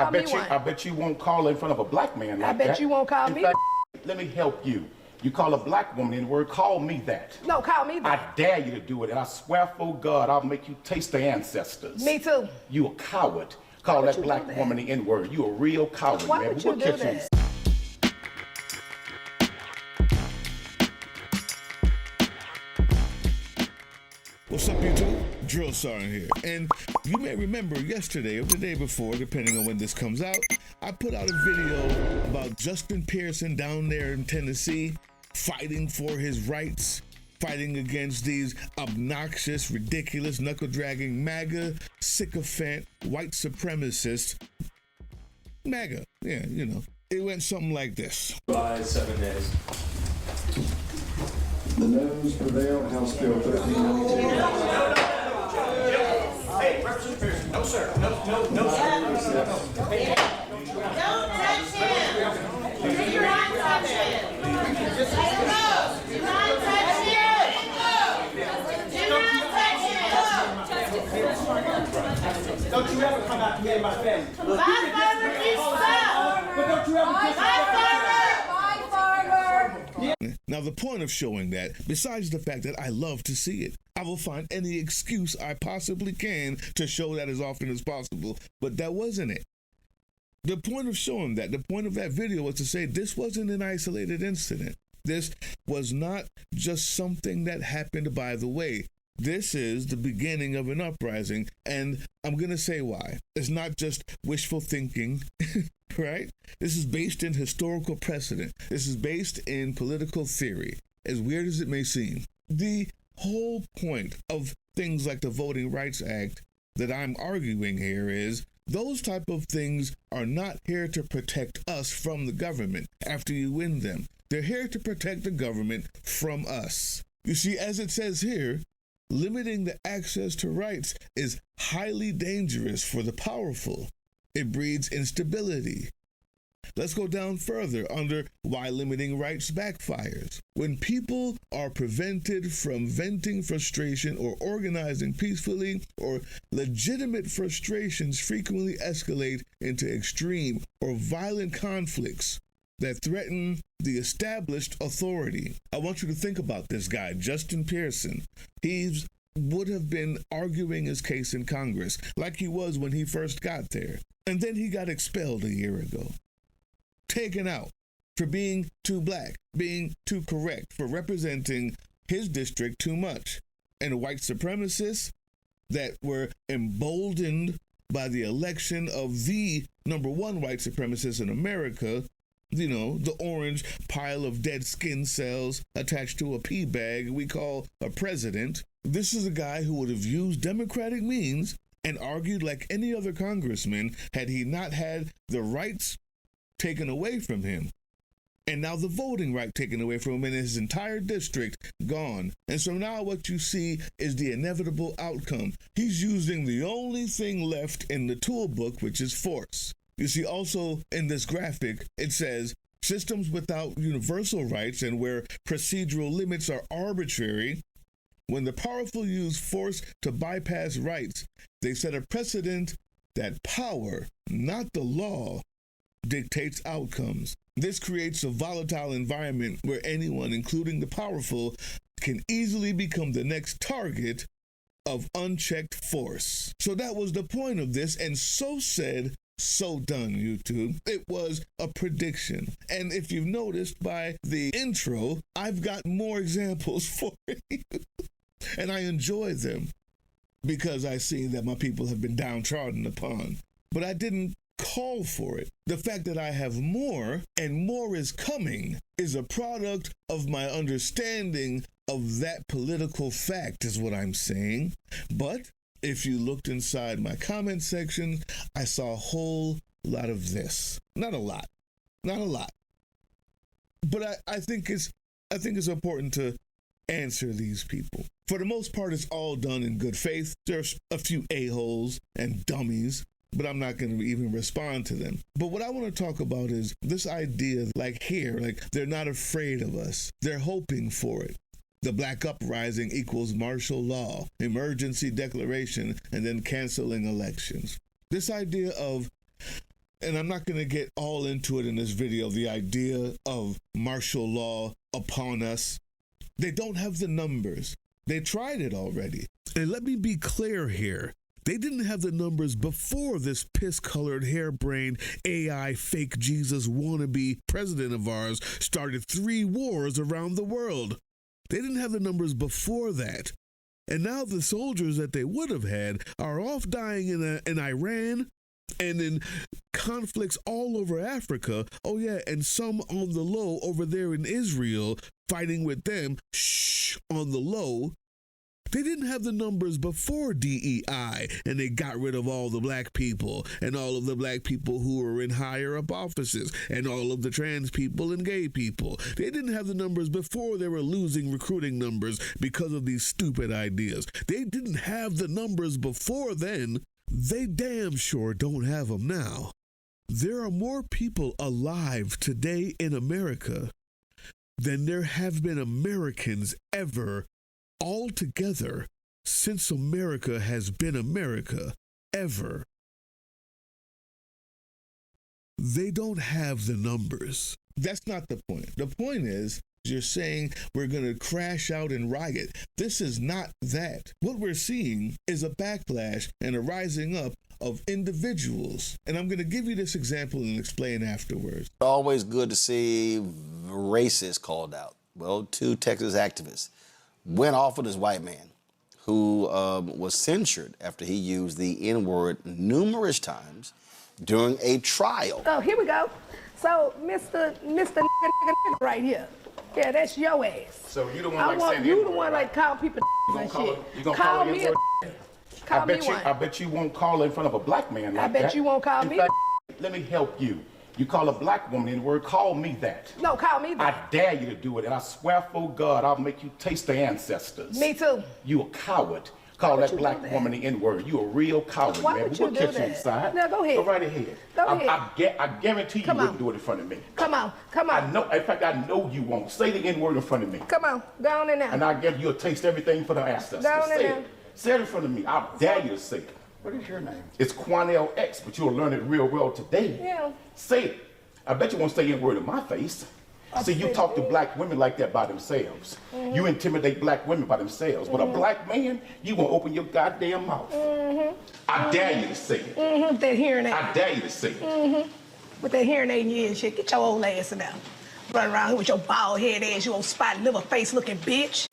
call me I bet you won't call in front of a black man like that. I bet you won't call me. Fact, let me help you. You call a black woman in the word, call me that. No, call me that. I dare you to do it, and I swear for God, I'll make you taste the ancestors. Me too. You a coward. Call that black woman the N-word. You a real coward, Why man. would you do that? What's up, YouTube? Drill Sergeant here. And you may remember yesterday or the day before, depending on when this comes out, I put out a video about Justin Pearson down there in Tennessee fighting for his rights, fighting against these obnoxious, ridiculous, knuckle-dragging MAGA, sycophant, white supremacists. MAGA, yeah, you know. It went something like this. By 7 days. The noes prevail. House Bill 1392. Hey, Representative Pearson. No, sir. No, sir. Hey. Don't touch him. Do not touch him. Do not touch him. Do not touch him. Don't you ever come out to me and my family. My farmer, you stop. But don't you ever My farmer. Now, the point of showing that, besides the fact that I love to see it, I will find any excuse I possibly can to show that as often as possible, but that wasn't it. The point of showing that, the point of that video was to say this wasn't an isolated incident. This was not just something that happened by the way. This is the beginning of an uprising, and I'm going to say why. It's not just wishful thinking, right? This is based in historical precedent. This is based in political theory, as weird as it may seem. The whole point of things like the Voting Rights Act that I'm arguing here is those type of things are not here to protect us from the government after you win them. They're here to protect the government from us. You see, as it says here, limiting the access to rights is highly dangerous for the powerful. It breeds instability. Let's go down further under why limiting rights backfires. When people are prevented from venting frustration or organizing peacefully, or legitimate frustrations frequently escalate into extreme or violent conflicts that threaten the established authority. I want you to think about this guy, Justin Pearson. He would have been arguing his case in Congress like he was when he first got there. And then he got expelled a year ago, taken out for being too black, being too correct, for representing his district too much. And white supremacists that were emboldened by the election of the #1 white supremacist in America, you know, the orange pile of dead skin cells attached to a pea bag we call a president. This is a guy who would have used democratic means and argued like any other congressman had he not had the rights taken away from him. And now the voting right taken away from him and his entire district gone. And so now what you see is the inevitable outcome. He's using the only thing left in the tool book, which is force. You see, also in this graphic, it says systems without universal rights and where procedural limits are arbitrary. When the powerful use force to bypass rights, they set a precedent that power, not the law, dictates outcomes. This creates a volatile environment where anyone, including the powerful, can easily become the next target of unchecked force. So that was the point of this, and so said, so done, YouTube. It was a prediction. And if you've noticed by the intro, I've got more examples for you. And I enjoy them because I see that my people have been downtrodden upon. But I didn't call for it. The fact that I have more and more is coming is a product of my understanding of that political fact is what I'm saying. But if you looked inside my comment section, I saw a whole lot of this. Not a lot. But I think it's important to answer these people. For the most part, it's all done in good faith. There's a few a-holes and dummies, but I'm not going to even respond to them. But what I want to talk about is this idea, like here, like they're not afraid of us. They're hoping for it. The black uprising equals martial law, emergency declaration, and then canceling elections. This idea of and I'm not going to get all into it in this video, the idea of martial law upon us. They don't have the numbers. They tried it already. And let me be clear here. They didn't have the numbers before this piss-colored, harebrained, AI, fake Jesus wannabe president of ours started 3 wars around the world. They didn't have the numbers before that. And now the soldiers that they would have had are off dying in Iran and in conflicts all over Africa. Oh yeah, and some on the low over there in Israel, fighting with them, on the low. They didn't have the numbers before DEI, and they got rid of all the black people and all of the black people who were in higher up offices and all of the trans people and gay people. They didn't have the numbers before they were losing recruiting numbers because of these stupid ideas. They didn't have the numbers before then. They damn sure don't have them now. There are more people alive today in America than there have been Americans ever altogether since America has been America, ever. They don't have the numbers. That's not the point. The point is, you're saying we're going to crash out and riot. This is not that. What we're seeing is a backlash and a rising up of individuals. And I'm going to give you this example and explain afterwards. Always good to see racists called out. Well, 2 Texas activists went off with this white man who was censured after he used the N-word numerous times during a trial. Oh, here we go. So, Mr. right here. Yeah, that's your ass. So you the one I like want saying you the the N-word, one right? like call people and shit. You gonna call call me N-word? call me one. I bet you won't call her in front of a black man like I bet that. you won't call In me. fact, let me help you. You call a black woman N-word, call me that. No, call me that. I dare you to do it, and I swear for God, I'll make you taste the ancestors. Me too. You a coward. Call Why would that you black do that? woman the N-word. You a real coward, Why man. would But you we'll do catch you that? inside. Now, go ahead. Go right ahead. Go ahead. I guarantee you Come wouldn't on. do it in front of me. Come on, come I on. know. In fact, I know you won't. Say the N-word in front of me. Come on, go on in there. And I guess you'll taste everything for the ancestors. Go on in Say there. it. Say it in front of me. I dare you to say it. What is your name? It's Quanell X, but you'll learn it real well today. Yeah. Say it. I bet you won't say N-word in my face. See, you talk to black women like that by themselves. Mm-hmm. You intimidate black women by themselves. But a black man, you won't open your goddamn mouth. I dare you to say it. With that hearing aid. I dare you to say it. With that hearing aid in your ear and shit. Get your old ass in there. Run around here with your bald head ass, you old spot liver face looking bitch.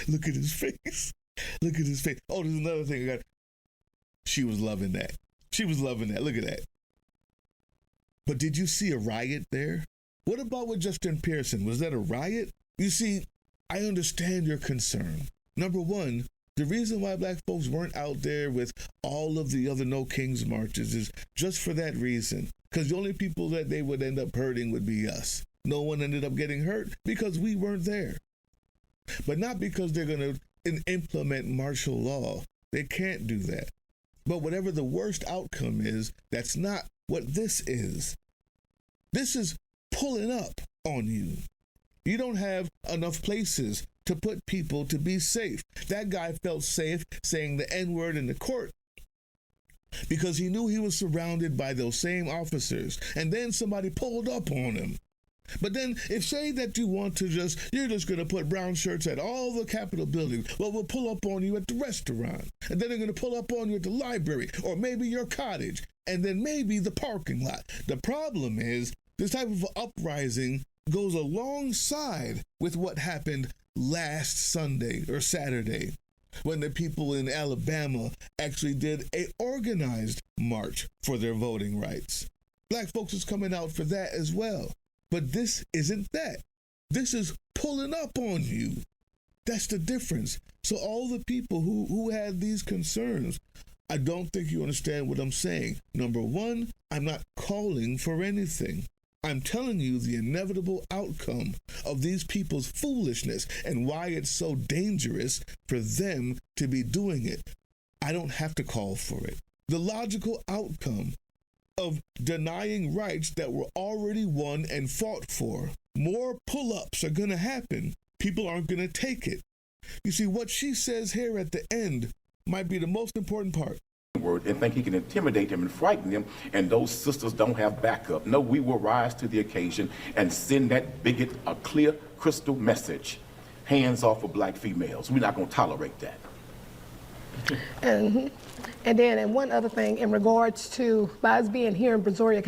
Look at his face. Look at his face. Oh, there's another thing I got. She was loving that. She was loving that. Look at that. But did you see a riot there? What about with Justin Pearson? Was that a riot? You see, I understand your concern. Number one, the reason why black folks weren't out there with all of the other No Kings marches is just for that reason. Because the only people that they would end up hurting would be us. No one ended up getting hurt because we weren't there. But not because they're going to implement martial law. They can't do that. But whatever the worst outcome is, that's not what this is. This is pulling up on you. You don't have enough places to put people to be safe. That guy felt safe saying the N-word in the court because he knew he was surrounded by those same officers. And then somebody pulled up on him. But then if say that you want to you're just going to put brown shirts at all the Capitol buildings, well, we'll pull up on you at the restaurant. And then they're going to pull up on you at the library or maybe your cottage and then maybe the parking lot. The problem is this type of uprising goes alongside with what happened last Sunday or Saturday when the people in Alabama actually did an organized march for their voting rights. Black folks is coming out for that as well. But this isn't that. This is pulling up on you. That's the difference. So all the people who had these concerns, I don't think you understand what I'm saying. Number one, I'm not calling for anything. I'm telling you the inevitable outcome of these people's foolishness and why it's so dangerous for them to be doing it. I don't have to call for it. The logical outcome of denying rights that were already won and fought for. More pull-ups are going to happen. People aren't going to take it. You see, what she says here at the end might be the most important part. N-word and think he can intimidate them and frighten them, and those sisters don't have backup. No, we will rise to the occasion and send that bigot a clear, crystal message. Hands off of black females. We're not going to tolerate that. And then, and one other thing in regards to, by us being here in Brazoria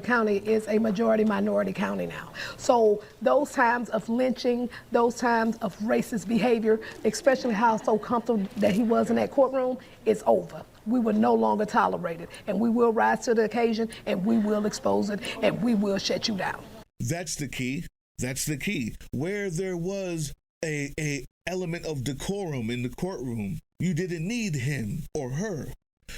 County is a majority minority county now. So those times of lynching, those times of racist behavior, especially how so comfortable that he was in that courtroom, it's over. We will no longer tolerate it, and we will rise to the occasion, and we will expose it, and we will shut you down. That's the key. That's the key. Where there was a element of decorum in the courtroom, you didn't need him or her.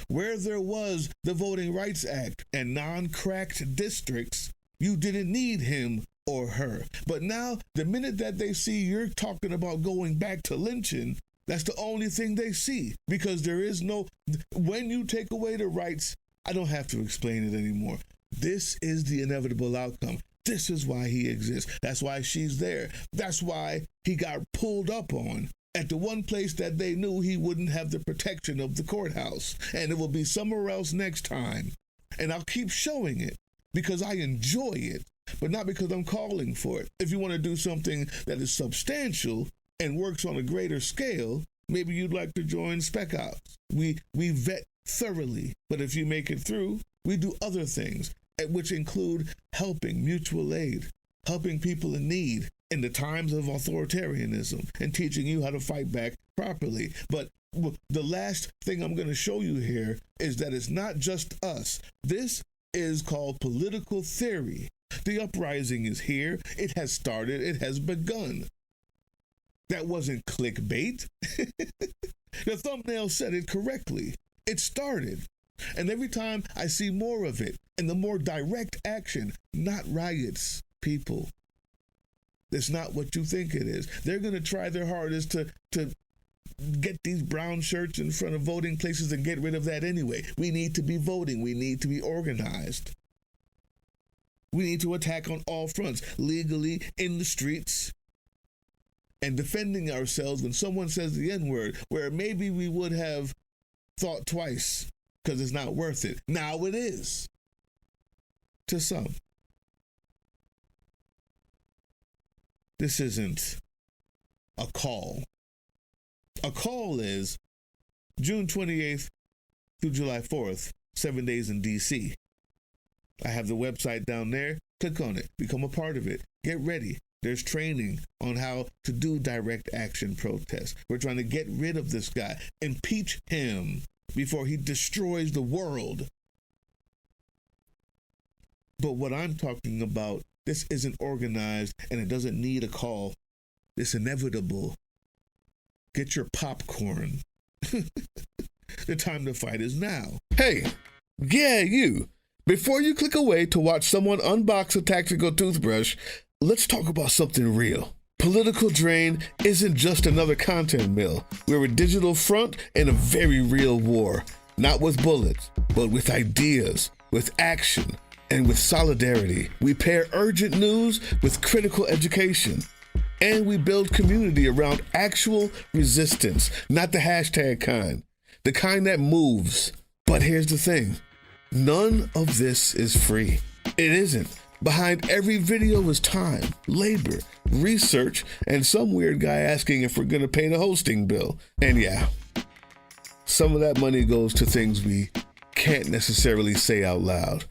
Where there was the Voting Rights Act and non-cracked districts, you didn't need him or her. But now, the minute that they see you're talking about going back to lynching, that's the only thing they see, because there is no, when you take away the rights, I don't have to explain it anymore. This is the inevitable outcome. This is why he exists. That's why she's there. That's why he got pulled up on at the one place that they knew he wouldn't have the protection of the courthouse. And it will be somewhere else next time. And I'll keep showing it because I enjoy it, but not because I'm calling for it. If you want to do something that is substantial and works on a greater scale, maybe you'd like to join Spec Ops. We vet thoroughly, but if you make it through, we do other things, which include helping, mutual aid, helping people in need in the times of authoritarianism, and teaching you how to fight back properly. But the last thing I'm going to show you here is that it's not just us. This is called political theory. The uprising is here. It has started. It has begun. That wasn't clickbait. The thumbnail said it correctly. It started. And every time I see more of it, and the more direct action, not riots, people. It's not what you think it is. They're going to try their hardest to get these brown shirts in front of voting places and get rid of that anyway. We need to be voting. We need to be organized. We need to attack on all fronts, legally, in the streets, and defending ourselves when someone says the N-word, where maybe we would have thought twice because it's not worth it. Now it is. To some. This isn't a call. A call is June 28th through July 4th, 7 days in D.C. I have the website down there. Click on it. Become a part of it. Get ready. There's training on how to do direct action protests. We're trying to get rid of this guy. Impeach him before he destroys the world. But what I'm talking about, this isn't organized and it doesn't need a call. It's inevitable. Get your popcorn. The time to fight is now. Hey, yeah, you. Before you click away to watch someone unbox a tactical toothbrush, let's talk about something real. Political Drain isn't just another content mill. We're a digital front in a very real war. Not with bullets, but with ideas, with action, and with solidarity. We pair urgent news with critical education. And we build community around actual resistance, not the hashtag kind. The kind that moves. But here's the thing. None of this is free. It isn't. Behind every video is time, labor, research, and some weird guy asking if we're going to pay the hosting bill. And yeah, some of that money goes to things we can't necessarily say out loud.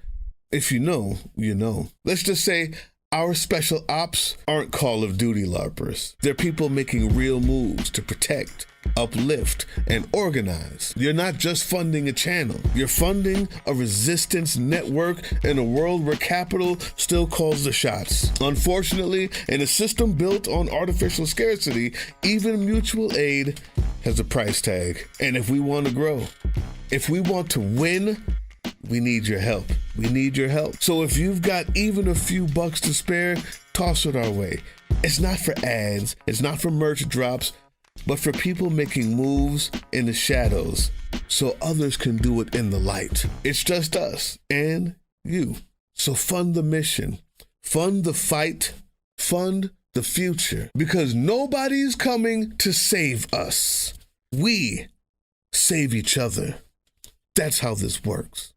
If you know, you know. Let's just say our special ops aren't Call of Duty LARPers. They're people making real moves to protect, uplift, and organize. You're not just funding a channel. You're funding a resistance network in a world where capital still calls the shots. Unfortunately, in a system built on artificial scarcity, even mutual aid has a price tag. And if we want to grow, if we want to win, we need your help. We need your help. So if you've got even a few bucks to spare, toss it our way. It's not for ads. It's not for merch drops, but for people making moves in the shadows so others can do it in the light. It's just us and you. So fund the mission, fund the fight, fund the future, because nobody's coming to save us. We save each other. That's how this works.